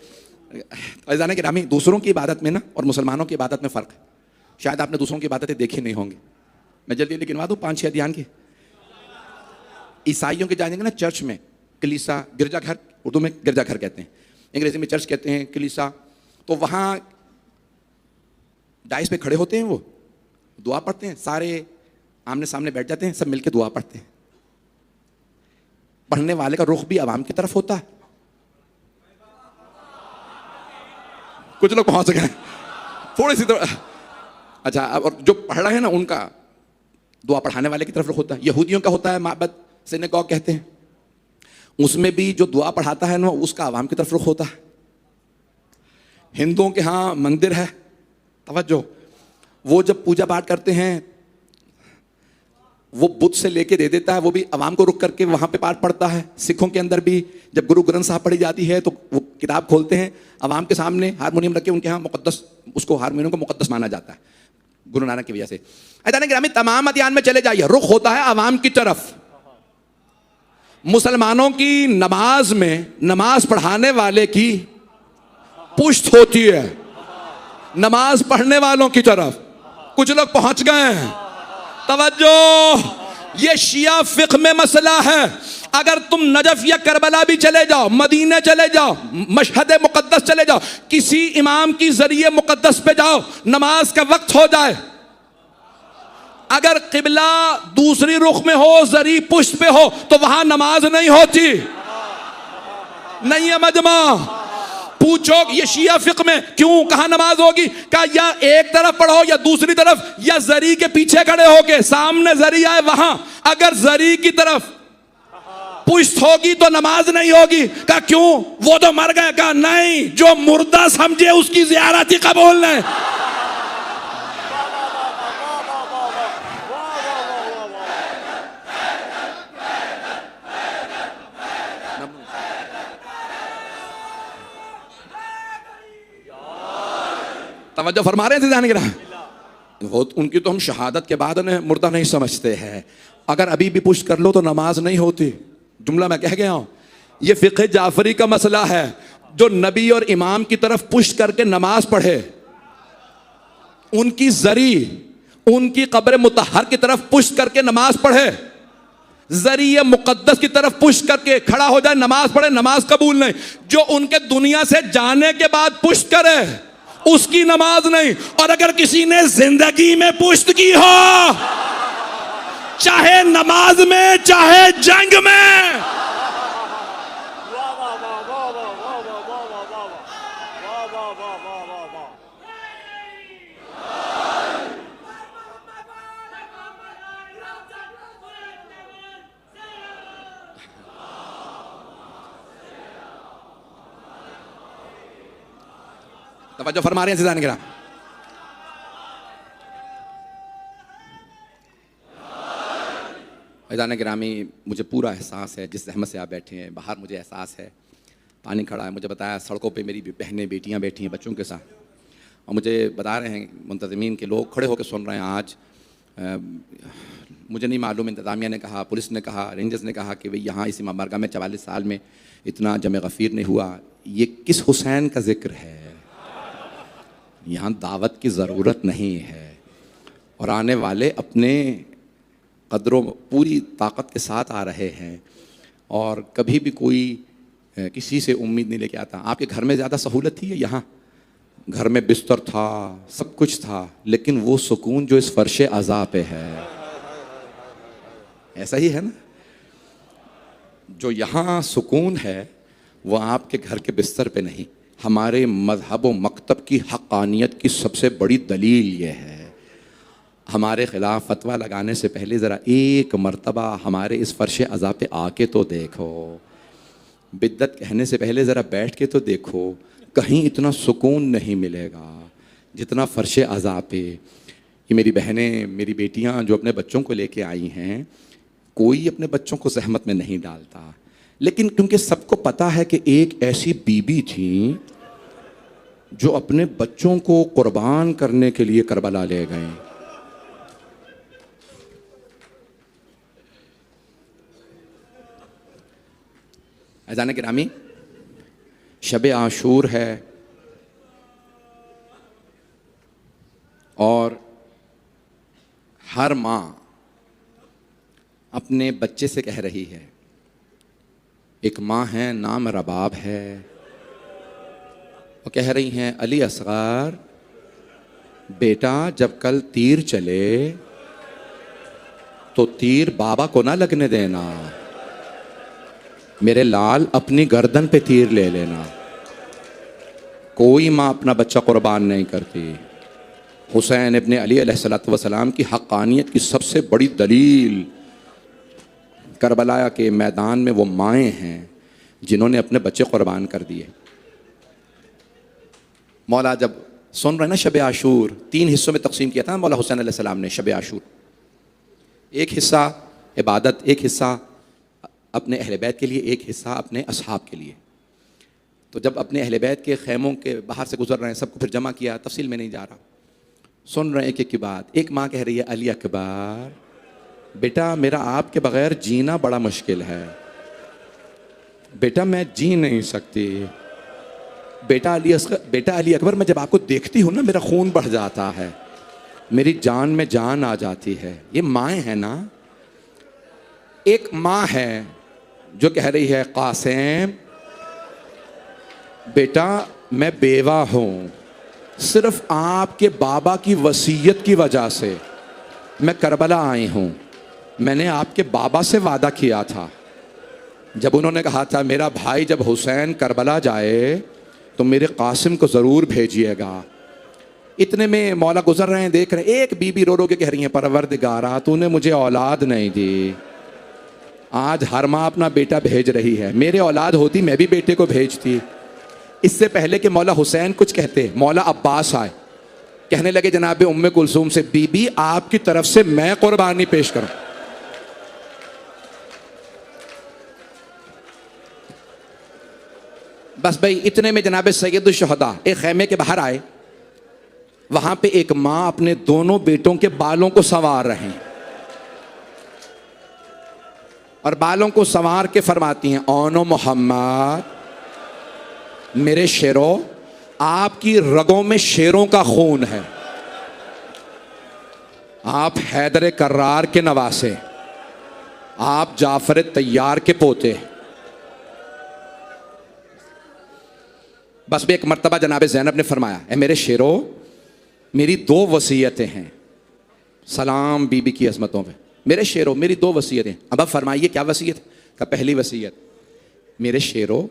जाने के रामी दूसरों की इबादत में ना और मुसलमानों की इबादत में फ़र्क है। शायद आपने दूसरों की इबादतें देखी नहीं होंगी। मैं जल्दी जल्दी गिनवा दूँ 5-6 ध्यान की। ईसाइयों के जानेंगे ना चर्च में, कलीसा, गिरजाघर, उर्दू में गिरजाघर कहते हैं, अंग्रेजी में चर्च कहते हैं, कलीसा। तो वहाँ डाइस पे खड़े होते हैं, वो दुआ पढ़ते हैं, सारे आमने सामने बैठ जाते हैं, सब मिलके दुआ पढ़ते हैं। पढ़ने वाले का रुख भी अवाम की तरफ होता है। कुछ लोग पहुंच गए थोड़ी सी तरफ। अच्छा, और जो पढ़ रहे हैं ना उनका दुआ पढ़ाने वाले की तरफ रुख होता है। यहूदियों का होता है माबद, सिनेगॉग कहते हैं, उसमें भी जो दुआ पढ़ाता है ना उसका अवाम की तरफ रुख होता है। हिंदुओं के यहाँ मंदिर है, तवज्जो, वो जब पूजा पाठ करते हैं वो बुत से लेके दे देता है, वो भी अवाम को रुक करके वहाँ पे पाठ पढ़ता है। सिखों के अंदर भी जब गुरु ग्रंथ साहब पढ़ी जाती है तो वो किताब खोलते हैं, अवाम के सामने हारमोनियम रख के, उनके यहाँ मुकद्दस, उसको हारमोनियम को मुकद्दस माना जाता है गुरु नानक की वजह से। ऐसा नहीं कि तमाम अदियान में चले जाइए, रुख होता है अवाम की तरफ। मुसलमानों की नमाज में नमाज पढ़ाने वाले की पुश्त होती है नमाज पढ़ने वालों की तरफ। कुछ लोग पहुंच गए हैं, तवज्जो, ये शिया फिक़्ह में मसला है। अगर तुम नजफ या करबला भी चले जाओ, मदीने चले जाओ, मशहद मुकद्दस चले जाओ, किसी इमाम की जरिए मुकद्दस पे जाओ, नमाज का वक्त हो जाए, अगर किबला दूसरी रुख में हो, जरी पुश्त पे हो, तो वहां नमाज नहीं होती। नहीं है मजमा, पूछो ये शिया फिक़्ह में क्यों, कहां नमाज होगी? क्या या एक तरफ पढ़ो या दूसरी तरफ, या जरी के पीछे खड़े होके, सामने जरी आए वहां, अगर जरी की तरफ पुश्त होगी तो नमाज नहीं होगी। क्या क्यों, वो तो मर गए? क्या नहीं, जो मुर्दा समझे उसकी ज़ियारत ही कबूल नहीं। तवज्जो फरमा रहे थे जाने के वो उनकी तो हम शहादत के बाद ने मुर्दा नहीं समझते हैं। अगर अभी भी पुश कर लो तो नमाज नहीं होती। जुमला मैं कह गया हूं, ये फ़िक़्ह जाफरी का मसला है। जो नबी और इमाम की तरफ पुश करके नमाज पढ़े, उनकी जरी, उनकी कब्र मुतहर की तरफ पुश करके नमाज पढ़े, जरिए मुकद्दस की तरफ पुश करके खड़ा हो जाए, नमाज पढ़े, नमाज कबूल नहीं। जो उनके दुनिया से जाने के बाद पुश करे, उसकी नमाज नहीं। और अगर किसी ने जिंदगी में पुश्त की हो, चाहे नमाज में चाहे जंग में, तवज्जो फरमा रहे हैं जाने गिरा। जाने गिरामी, मुझे पूरा एहसास है जिस रहमत से आप बैठे हैं। बाहर मुझे एहसास है पानी खड़ा है, मुझे बताया सड़कों पे मेरी बहनें बेटियां बैठी हैं बच्चों के साथ, और मुझे बता रहे हैं मुंतज़मीन के लोग खड़े होकर सुन रहे हैं आज मुझे नहीं मालूम, इंतज़ामिया ने कहा, पुलिस ने कहा, रेंजर्स ने कहा कि भाई यहाँ इस इमाम बारगाह में 44 साल में इतना जमे गफ़ीर नहीं हुआ। ये किस हुसैन का ज़िक्र है? यहाँ दावत की ज़रूरत नहीं है। और आने वाले अपने कदरों पूरी ताकत के साथ आ रहे हैं और कभी भी कोई किसी से उम्मीद नहीं लेके आता। आपके घर में ज़्यादा सहूलत थी? यहाँ घर में बिस्तर था, सब कुछ था, लेकिन वो सुकून जो इस फर्श अज़ा पे है, ऐसा ही है ना? जो यहाँ सुकून है वो आपके घर के बिस्तर पे नहीं। हमारे मज़हब व मकतब की हक़ानियत की सबसे बड़ी दलील ये है। हमारे ख़िलाफ़ फतवा लगाने से पहले ज़रा एक मर्तबा हमारे इस फर्श अज़ा पे आके तो देखो, बिद्दत कहने से पहले ज़रा बैठ के तो देखो। कहीं इतना सुकून नहीं मिलेगा जितना फर्श अज़ा पे। ये मेरी बहनें, मेरी बेटियां जो अपने बच्चों को लेके आई हैं, कोई अपने बच्चों को ज़हमत में नहीं डालता, लेकिन क्योंकि सबको पता है कि एक ऐसी बीबी थी जो अपने बच्चों को कुर्बान करने के लिए करबला ले गए। अज़ान गिरामी, शब आशूर है और हर माँ अपने बच्चे से कह रही है, एक माँ है नाम रबाब है, वो कह रही हैं अली असगर बेटा जब कल तीर चले तो तीर बाबा को ना लगने देना, मेरे लाल अपनी गर्दन पे तीर ले लेना। कोई माँ अपना बच्चा कुर्बान नहीं करती। हुसैन इब्ने अली अलैहिस्सलातु वस्सलाम की हक़ानियत की सबसे बड़ी दलील करबला के मैदान में वो माएँ हैं जिन्होंने अपने बच्चे कुर्बान कर दिए। मौला जब सुन रहे ना शब आशूर, 3 हिस्सों में तकसीम किया था मौला हुसैन अलैहिस्सलाम ने शब आशूर। एक हिस्सा इबादत, एक हिस्सा अपने अहले बैत के लिए, एक हिस्सा अपने असहाब के लिए। तो जब अपने अहले बैत के खैमों के बाहर से गुजर रहे हैं, सबको फिर जमा किया, तफसील में नहीं जा रहा, सुन रहे हैं एक एक की बात। एक माँ कह रही है अली अकबर बेटा मेरा आपके बगैर जीना बड़ा मुश्किल है, बेटा मैं जी नहीं सकती। बेटा अली अकबर मैं जब आपको देखती हूँ ना मेरा खून बढ़ जाता है, मेरी जान में जान आ जाती है। ये माएँ हैं ना। एक माँ है जो कह रही है कासिम बेटा मैं बेवा हूँ, सिर्फ आपके बाबा की वसीयत की वजह से मैं करबला आई हूँ। मैंने आपके बाबा से वादा किया था, जब उन्होंने कहा था मेरा भाई जब हुसैन करबला जाए तो मेरे कासिम को ज़रूर भेजिएगा। इतने में मौला गुजर रहे हैं, देख रहे हैं, एक बीबी रो रो के कह रही है परवरदिगारा तूने मुझे औलाद नहीं दी। आज हर माँ अपना बेटा भेज रही है, मेरे औलाद होती मैं भी बेटे को भेजती। इससे पहले कि मौला हुसैन कुछ कहते, मौला अब्बास आए, कहने लगे जनाब उम्मे कुलसूम से बीबी आपकी तरफ से मैं कुर्बानी पेश करूं। बस भाई इतने में जनाब सैयदुल शुहदा एक खैमे के बाहर आए, वहां पे एक माँ अपने दोनों बेटों के बालों को संवार रहे हैं और बालों को संवार के फरमाती हैं ओनो मोहम्मद मेरे शेरों आपकी रगों में शेरों का खून है, आप हैदर कर्रार के नवासे, आप जाफर तैयार के पोते। बस भी एक मर्तबा जनाब ज़ैनब ने फरमाया ए मेरे शेरों मेरी 2 वसीयतें हैं, सलाम बीबी की अज़मतों पे। मेरे शेरों मेरी 2 वसीयतें। अब फरमाइए क्या वसीयत? का पहली वसीयत मेरे शेरों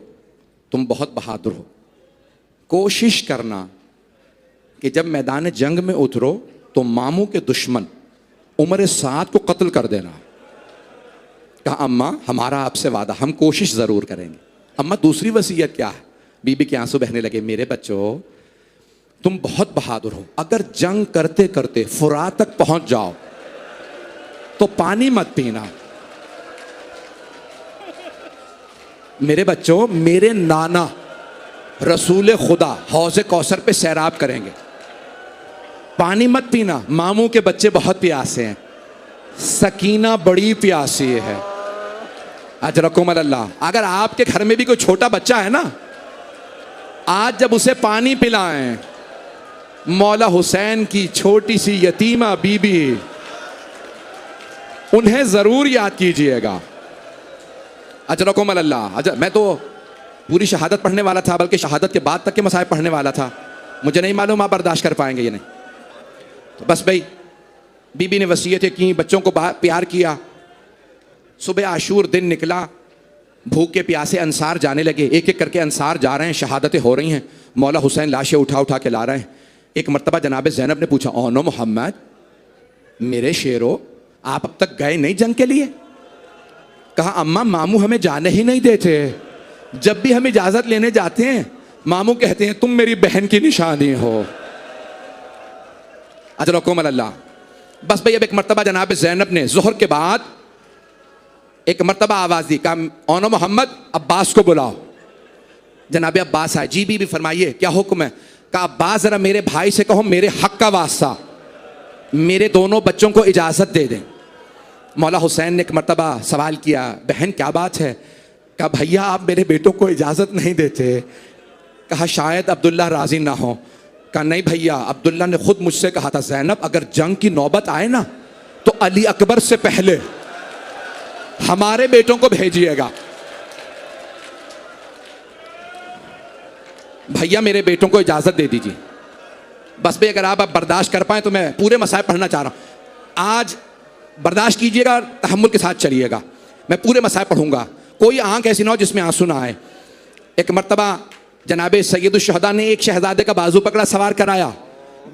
तुम बहुत बहादुर हो, कोशिश करना कि जब मैदान जंग में उतरो तो मामू के दुश्मन उमर साद को कत्ल कर देना। कहा अम्मा हमारा आपसे वादा, हम कोशिश ज़रूर करेंगे। अम्मा दूसरी वसीयत क्या है? बीबी के आंसू बहने लगे, मेरे बच्चों तुम बहुत बहादुर हो, अगर जंग करते करते फुरात तक पहुंच जाओ तो पानी मत पीना। मेरे बच्चों मेरे नाना रसूल खुदा हौज़े कौसर पे सैराब करेंगे, पानी मत पीना, मामू के बच्चे बहुत प्यासे हैं, सकीना बड़ी प्यासी है। अजरकुम अल्लाह। अगर आपके घर में भी कोई छोटा बच्चा है ना, आज जब उसे पानी पिलाएं, मौला हुसैन की छोटी सी यतीमा बीबी, उन्हें जरूर याद कीजिएगा। अजरकुम अल्लाह। मैं तो पूरी शहादत पढ़ने वाला था, बल्कि शहादत के बाद तक के मसाइब पढ़ने वाला था। मुझे नहीं मालूम आप बर्दाश्त कर पाएंगे या नहीं। तो बस भाई, बीबी ने वसीयतें की, बच्चों को प्यार किया। सुबह आशूर दिन निकला, भूखे प्यासे अंसार जाने लगे। एक एक करके अंसार जा रहे हैं, शहादतें हो रही हैं। मौला हुसैन लाशें उठा उठा के ला रहे हैं। एक मरतबा जनाब ज़ैनब ने पूछा, ओनो मोहम्मद, मेरे शेरो, आप अब तक गए नहीं जंग के लिए? कहा, अम्मा मामू हमें जाने ही नहीं देते। जब भी हम इजाज़त लेने जाते हैं, मामू कहते हैं तुम मेरी बहन की निशानी हो। अजरकुम अल्लाह। बस भाई, अब एक मरतबा जनाब ज़ैनब ने ज़ोहर के बाद एक मरतबा आवाज़ दी, कहा, ओनो मोहम्मद, अब्बास को बुलाओ। जनाब अब्बास आए। जी बीबी फरमाइए, क्या हुक्म है? कहा, अब्बास ज़रा मेरे भाई से कहो मेरे हक का वास्ता मेरे दोनों बच्चों को इजाज़त दे दें। मौला हुसैन ने एक मरतबा सवाल किया, बहन क्या बात है? कहा, भैया आप मेरे बेटों को इजाज़त नहीं देते। कहा, शायद अब्दुल्ला राज़ी ना हो। कहा, नहीं भैया, अब्दुल्ला ने खुद मुझसे कहा था, ज़ैनब अगर जंग की नौबत आए ना, तो अली अकबर से पहले हमारे बेटों को भेजिएगा। भैया मेरे बेटों को इजाज़त दे दीजिए। बस भाई, अगर आप बर्दाश्त कर पाएँ तो मैं पूरे मसाइब पढ़ना चाह रहा हूँ। आज बर्दाश्त कीजिएगा, तहम्मुल के साथ चलिएगा। मैं पूरे मसाइब पढ़ूंगा, कोई आंख ऐसी ना हो जिसमें आंसू ना आए। एक मरतबा जनाब सैयदुश्शहदा ने एक शहजादे का बाजू पकड़ा, सवार कराया।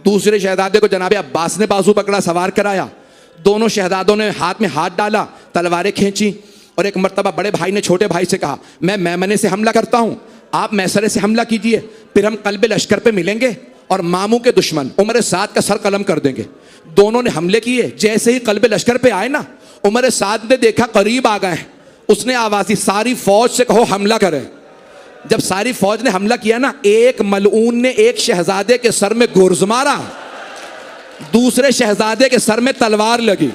दूसरे शहजादे को जनाब अब्बास ने बाजू पकड़ा, सवार कराया। दोनों शहजादों ने हाथ में हाथ डाला, तलवारें खींची। और एक मरतबा बड़े भाई ने छोटे भाई से कहा, मैं मैमने से हमला करता हूँ, आप मैसरे से हमला कीजिए, फिर हम कल्बे लश्कर पे मिलेंगे और मामू के दुश्मन उमर साद का सर कलम कर देंगे। दोनों ने हमले किए। जैसे ही कल्बे लश्कर पे आए ना, उमर साद ने देखा करीब आ गए। उसने आवाज़ दी, सारी फौज से कहो हमला करें। जब सारी फौज ने हमला किया ना, एक मलऊन ने एक शहजादे के सर में गुर्ज मारा, दूसरे शहजादे के सर में तलवार लगी,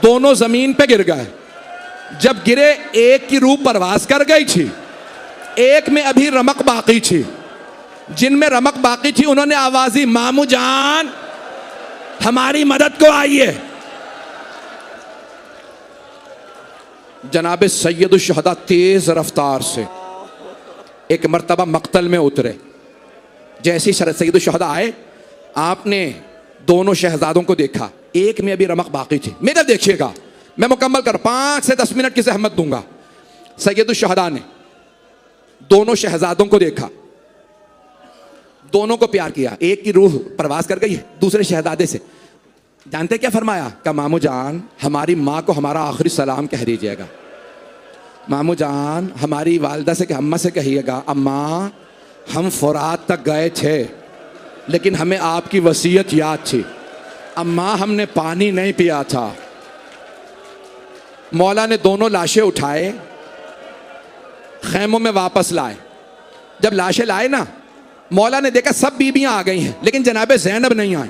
दोनों जमीन पे गिर गए। जब गिरे, एक की रूह परवास कर गई थी, एक में अभी रमक बाकी थी। जिनमें रमक बाकी थी उन्होंने आवाज़ दी, मामू जान हमारी मदद को आइए। जनाब सैयदुश्शहदा तेज रफ्तार से एक मरतबा मक्तल में उतरे। जैसे ही सैयदुश्शहदा आए, आपने दोनों शहजादों को देखा, एक में अभी रमक बाकी थी। मेरा देखिएगा, मैं मुकम्मल कर 5 से 10 मिनट की ज़हमत दूंगा। सैयदुश्शहदा ने दोनों शहजादों को देखा, दोनों को प्यार किया। एक की रूह परवास कर गई दूसरे शहजादे से। जानते क्या फरमाया? का मामू जान हमारी माँ को हमारा आखिरी सलाम कह दीजिएगा। मामू जान हमारी वालदा से, अम्मा से कहिएगा, अम्मा हम फुरात तक गए थे लेकिन हमें आपकी वसीयत याद थी। अम्मा हमने पानी नहीं पिया था। मौला ने दोनों लाशें उठाए, खैमों में वापस लाए। जब लाशें लाए ना, मौला ने देखा सब बीबियां आ गई हैं, लेकिन जनाब ज़ैनब नहीं आए।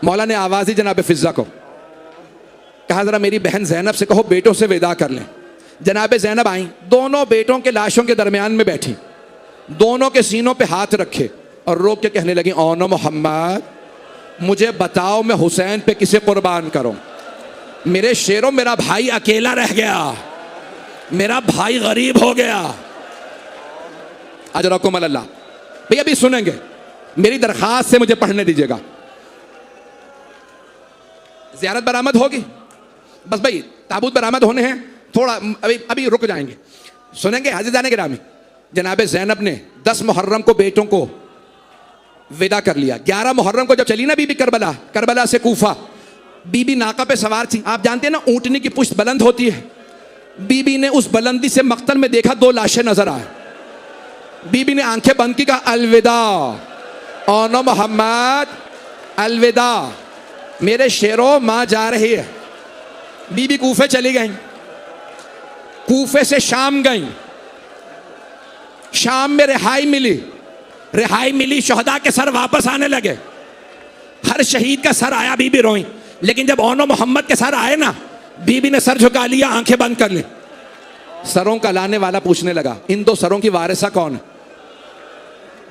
मौला ने आवाज़ दी जनाब फिज़ा को, कहा ज़रा मेरी बहन ज़ैनब से कहो बेटों से विदा कर लें। जनाब ज़ैनब आई, दोनों बेटों के लाशों के दरमियान में बैठी, दोनों के सीनों पे हाथ रखे और रोक के कहने लगी, ओनो मोहम्मद मुझे बताओ मैं हुसैन पे किसे कुर्बान करूं? मेरे शेरों, मेरा भाई अकेला रह गया, मेरा भाई गरीब हो गया। अजरकुम अल्लाह। भाई अभी सुनेंगे, मेरी दरख्वास्त से मुझे पढ़ने दीजिएगा। ज़ियारत बरामद होगी, बस भाई ताबूत बरामद होने हैं, थोड़ा अभी रुक जाएंगे, सुनेंगे। हाज़िरान गिरामी, जनाब ज़ैनब ने 10 मुहर्रम को बेटों को विदा कर लिया। 11 मुहर्रम को जब चली ना बीबी करबला से कूफा, बीबी नाका पे सवार थी। आप जानते हैं ना ऊँटनी की पुश्त बुलंद होती है। बीबी ने उस बुलंदी से मक्तल में देखा 2 लाशें नजर आए। बीबी ने आंखें बंद की, कहा अलविदा ओनो मोहम्मद, अलविदा मेरे शेरों, माँ जा रही है। बीबी कूफे चली गई, कूफे से शाम गई। शाम में रिहाई मिली, शहदा के सर वापस आने लगे। हर शहीद का सर आया, बीबी रोई, लेकिन जब ओनो मोहम्मद के सर आए ना, बीबी ने सर झुका लिया, आंखें बंद कर ली। सरों का लाने वाला पूछने लगा, इन दो सरों की वारिसा कौन है?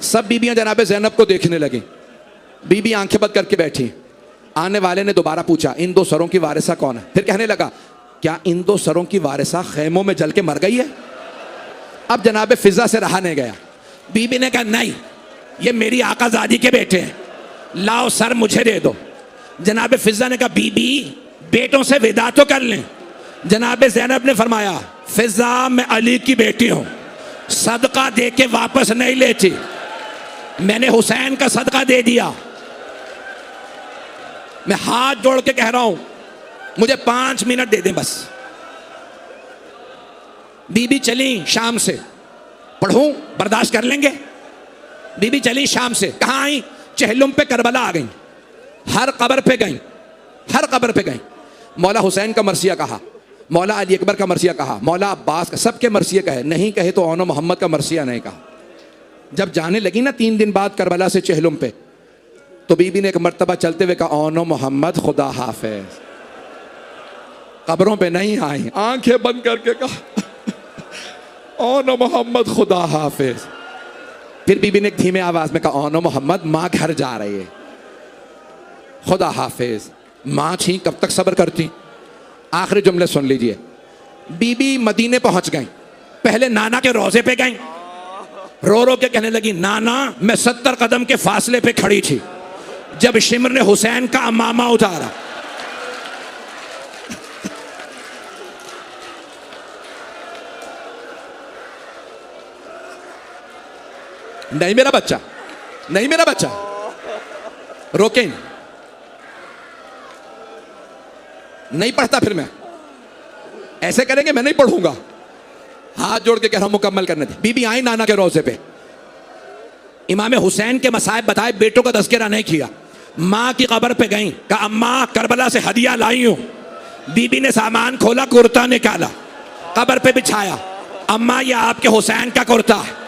सब बीबियां जनाबे ज़ैनब को देखने लगी। बीबी आंखें बंद करके बैठी। आने वाले ने दोबारा पूछा, इन दो सरों की वारिसा कौन है? फिर कहने लगा, क्या इन दो सरों की वारिसा खैमों में जल के मर गई है? अब जनाबे फिजा से रहा नहीं गया। बीबी ने कहा, नहीं, ये मेरी आकाजादी के बेटे हैं, लाओ सर मुझे दे दो। जनाबे फिजा ने कहा, बीबी बेटों से विदा तो कर लें। जनाबे ज़ैनब ने फरमाया, फिजा मैं अली की बेटी हूं, सदका दे के वापस नहीं लेती, मैंने हुसैन का सदका दे दिया। मैं हाथ जोड़ के कह रहा हूं, मुझे 5 मिनट दे दें बस। बीबी चली शाम से, पढ़ूं बर्दाश्त कर लेंगे? बीबी चली शाम से, कहां आई? चहलुम पे करबला आ गई, हर कब्र पे गई, हर कब्र पे गई। मौला हुसैन का मरसिया कहा, मौला अली अकबर का मरसिया कहा, मौला अब्बास का, सबके मरसिया कहे, नहीं कहे तो ओनो मोहम्मद का मरसिया नहीं कहा। जब जाने लगी ना 3 दिन बाद करबला से चहलुम पे, तो बीबी ने एक मर्तबा चलते हुए कहा, ओनो मोहम्मद खुदा हाफिज। कब्रों पे नहीं आई, आंखें बंद करके कहा, ओनो मोहम्मद खुदा हाफिज। फिर बीबी ने एक धीमे आवाज में कहा, ओनो मोहम्मद माँ घर जा रही है, खुदा हाफिज। माँ थी, कब तक सब्र करती? आखिरी जुमले सुन लीजिए। बीबी मदीने पहुंच गई, पहले नाना के रोजे पे गई, रो रो के कहने लगी, नाना मैं 70 कदम के फासले पे खड़ी थी जब शिमर ने हुसैन का अमामा उतारा। नहीं मेरा बच्चा, नहीं मेरा बच्चा, रोकें, नहीं पढ़ता फिर मैं ऐसे करेंगे, मैं नहीं पढ़ूंगा। हाथ जोड़ के कह रहा हूं मुकम्मल करने दे। बीबी आई नाना के रोजे पे, इमाम हुसैन के मसाइब बताए, बेटों का तज़किरा नहीं किया। माँ की कब्र पे गई, कहा अम्मा करबला से हदिया लाई हूं। बीबी ने सामान खोला, कुर्ता निकाला, कब्र पे बिछाया, अम्मा ये आपके हुसैन का कुर्ता है।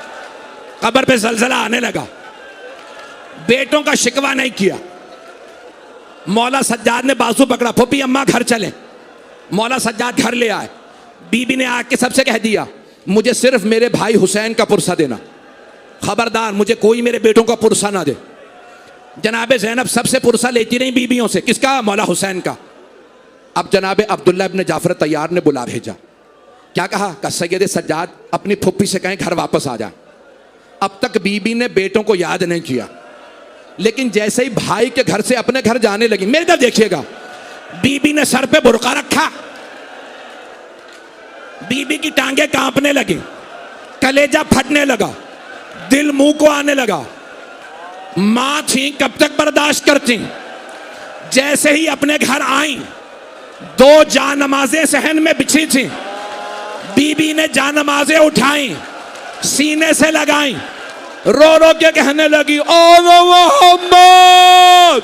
कब्र पे जलजला आने लगा, बेटों का शिकवा नहीं किया। मौला सज्जाद ने बाजू पकड़ा, फूफी अम्मा घर चले। मौला सज्जाद घर ले आए। बीबी ने आके सबसे कह दिया, मुझे सिर्फ मेरे भाई हुसैन का पुरसा देना, खबरदार मुझे कोई मेरे बेटों का पुरसा ना दे। जनाबे ज़ैनब सबसे पुरसा लेती रही बीबियों से, किसका? मौला हुसैन का। अब जनाबे अब्दुल्ला इब्न जाफर तैयार ने बुला भेजा। क्या कहा? सैयद सज्जाद अपनी फुप्पी से कहें घर वापस आ जा। अब तक बीबी ने बेटों को याद नहीं किया, लेकिन जैसे ही भाई के घर से अपने घर जाने लगी, मेरे घर देखिएगा, बीबी ने सर पे बुर्का रखा, बीबी की टांगे कांपने लगी, कलेजा फटने लगा, दिल मुंह को आने लगा। मां थी, कब तक बर्दाश्त करती? जैसे ही अपने घर आई, 2 जानमाजें सहन में बिछी थी, बीबी ने जानमाजें उठाई, सीने से लगाई, रो रो के कहने लगी, ओ मोहम्मद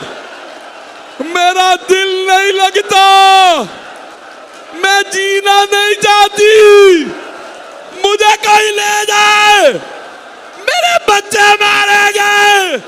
मेरा दिल नहीं लगता, मैं जीना नहीं चाहती, मुझे कोई ले जाए, मेरे बच्चे मारे गए।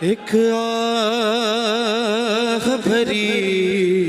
एक आह भरी